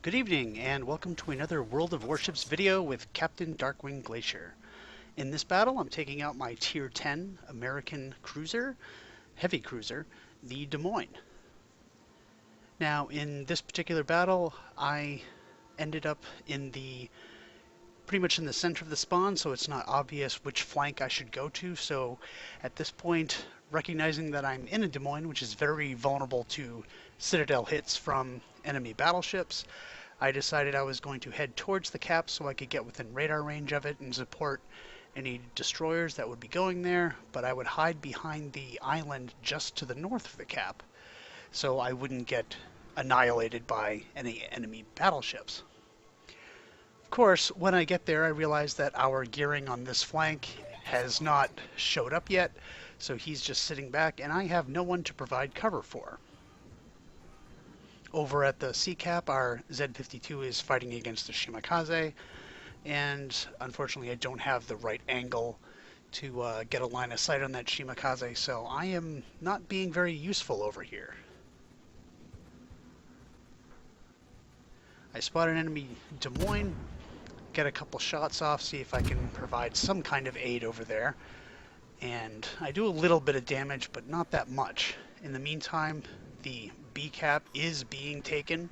Good evening, and welcome to another World of Warships video with Captain Darkwing Glacier. In this battle, I'm taking out my Tier 10 American cruiser, heavy cruiser, the Des Moines. Now, in this particular battle, I ended up pretty much in the center of the spawn, so it's not obvious which flank I should go to. So at this point, recognizing that I'm in a Des Moines, which is very vulnerable to citadel hits from enemy battleships, I decided I was going to head towards the cap so I could get within radar range of it and support any destroyers that would be going there, but I would hide behind the island just to the north of the cap so I wouldn't get annihilated by any enemy battleships. Of course, when I get there, I realize that our gearing on this flank has not showed up yet, so he's just sitting back, and I have no one to provide cover for. Over at the sea cap, our Z-52 is fighting against the Shimakaze, and unfortunately I don't have the right angle to get a line of sight on that Shimakaze, so I am not being very useful over here. I spot an enemy Des Moines, get a couple shots off, see if I can provide some kind of aid over there. And I do a little bit of damage, but not that much. In the meantime, the B cap is being taken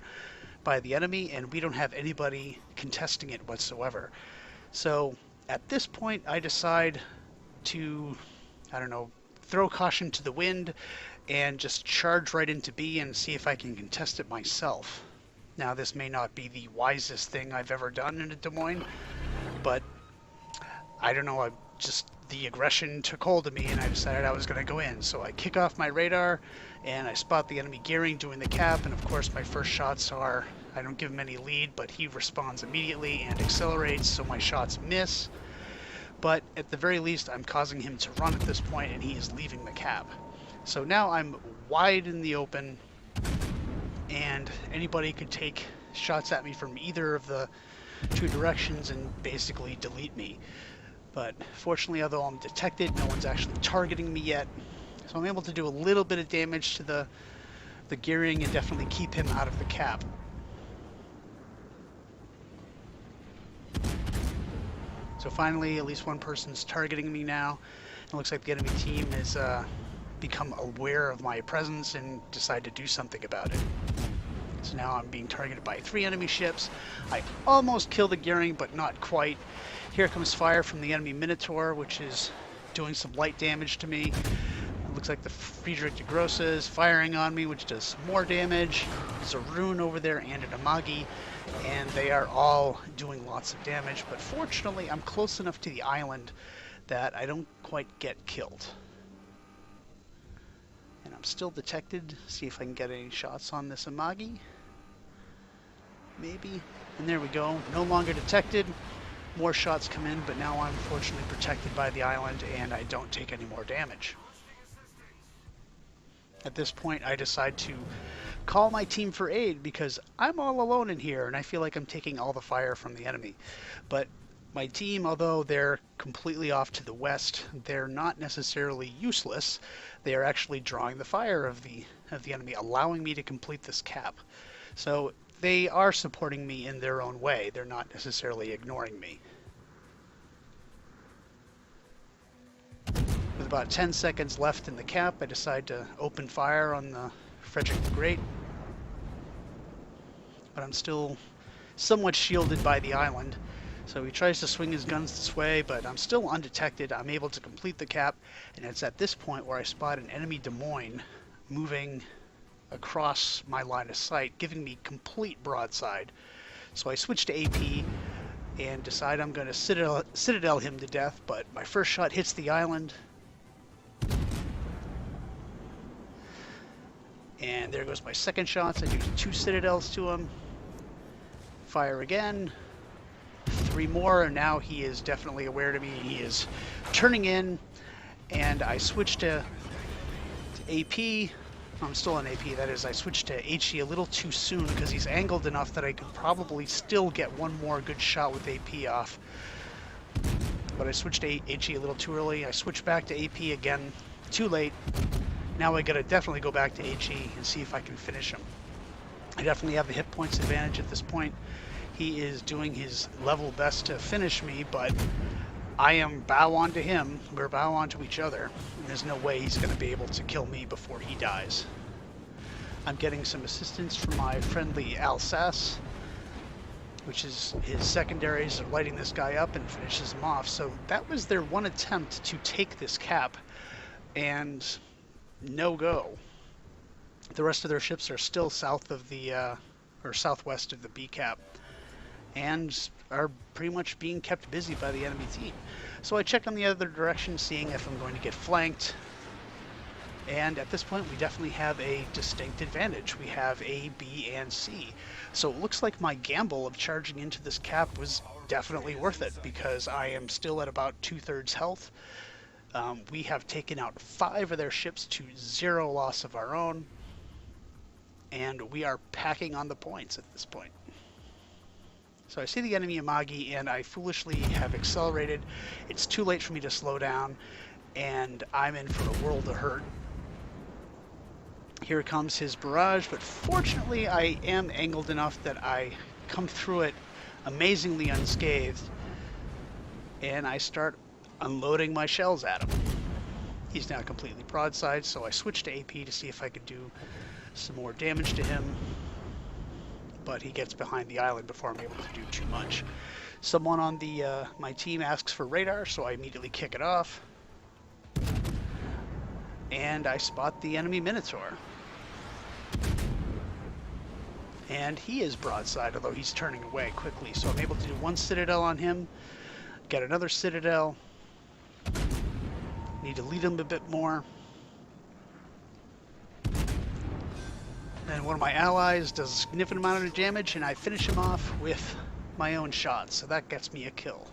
by the enemy, and we don't have anybody contesting it whatsoever. So at this point, I decide to, throw caution to the wind and just charge right into B and see if I can contest it myself. Now, this may not be the wisest thing I've ever done in a Des Moines, but I don't know, the aggression took hold of me and I decided I was going to go in. So I kick off my radar and I spot the enemy gearing doing the cap, and of course my first shots are, I don't give him any lead, but he responds immediately and accelerates, so my shots miss. But at the very least, I'm causing him to run at this point and he is leaving the cap. So now I'm wide in the open, and anybody could take shots at me from either of the two directions and basically delete me. But fortunately, although I'm detected, no one's actually targeting me yet. So I'm able to do a little bit of damage to the gearing and definitely keep him out of the cap. So finally, at least one person's targeting me now. It looks like the enemy team has become aware of my presence and decide to do something about it. So now I'm being targeted by 3 enemy ships. I almost killed the gearing, but not quite. Here comes fire from the enemy Minotaur, which is doing some light damage to me. It looks like the Friedrich de Grosse is firing on me, which does some more damage. There's a Rune over there and an Amagi, and they are all doing lots of damage. But fortunately, I'm close enough to the island that I don't quite get killed. And I'm still detected. See if I can get any shots on this Amagi. Maybe. And there we go. No longer detected. More shots come in, but now I'm fortunately protected by the island and I don't take any more damage. At this point, I decide to call my team for aid because I'm all alone in here and I feel like I'm taking all the fire from the enemy. But my team, although they're completely off to the west, they're not necessarily useless. They are actually drawing the fire of the enemy, allowing me to complete this cap. So they are supporting me in their own way. They're not necessarily ignoring me. With about 10 seconds left in the cap, I decide to open fire on the Frederick the Great. But I'm still somewhat shielded by the island. So he tries to swing his guns this way, but I'm still undetected. I'm able to complete the cap, and it's at this point where I spot an enemy Des Moines moving across my line of sight, giving me complete broadside. So I switch to AP and decide I'm going to citadel him to death, but my first shot hits the island. And there goes my second shots. I do 2 citadels to him. Fire again. 3 more, and now he is definitely aware to me. He is turning in, and I switch to AP. I'm still on AP, that is. I switched to HE a little too soon because he's angled enough that I could probably still get one more good shot with AP off. But I switched to HE a little too early. I switched back to AP again, too late. Now I gotta definitely go back to HE and see if I can finish him. I definitely have the hit points advantage at this point. He is doing his level best to finish me, but I am bow on to him. We're bow on to each other. And there's no way he's going to be able to kill me before he dies. I'm getting some assistance from my friendly Alsace, which is his secondaries are lighting this guy up and finishes him off. So that was their one attempt to take this cap, and no go. The rest of their ships are still south of the, or southwest of the B cap, and are pretty much being kept busy by the enemy team. So I check on the other direction, seeing if I'm going to get flanked. And at this point, we definitely have a distinct advantage. We have A, B, and C. So it looks like my gamble of charging into this cap was definitely worth it, because I am still at about 2/3 health. We have taken out 5 of their ships to 0 loss of our own, and we are packing on the points at this point. So I see the enemy Amagi, and I foolishly have accelerated. It's too late for me to slow down, and I'm in for a world of hurt. Here comes his barrage, but fortunately I am angled enough that I come through it amazingly unscathed, and I start unloading my shells at him. He's now completely broadside, so I switch to AP to see if I could do some more damage to him, but he gets behind the island before I'm able to do too much. Someone on the my team asks for radar, so I immediately kick it off, and I spot the enemy Minotaur. And he is broadside, although he's turning away quickly, so I'm able to do 1 citadel on him, get another citadel. Need to lead him a bit more. Then one of my allies does a significant amount of damage, and I finish him off with my own shot, so that gets me a kill.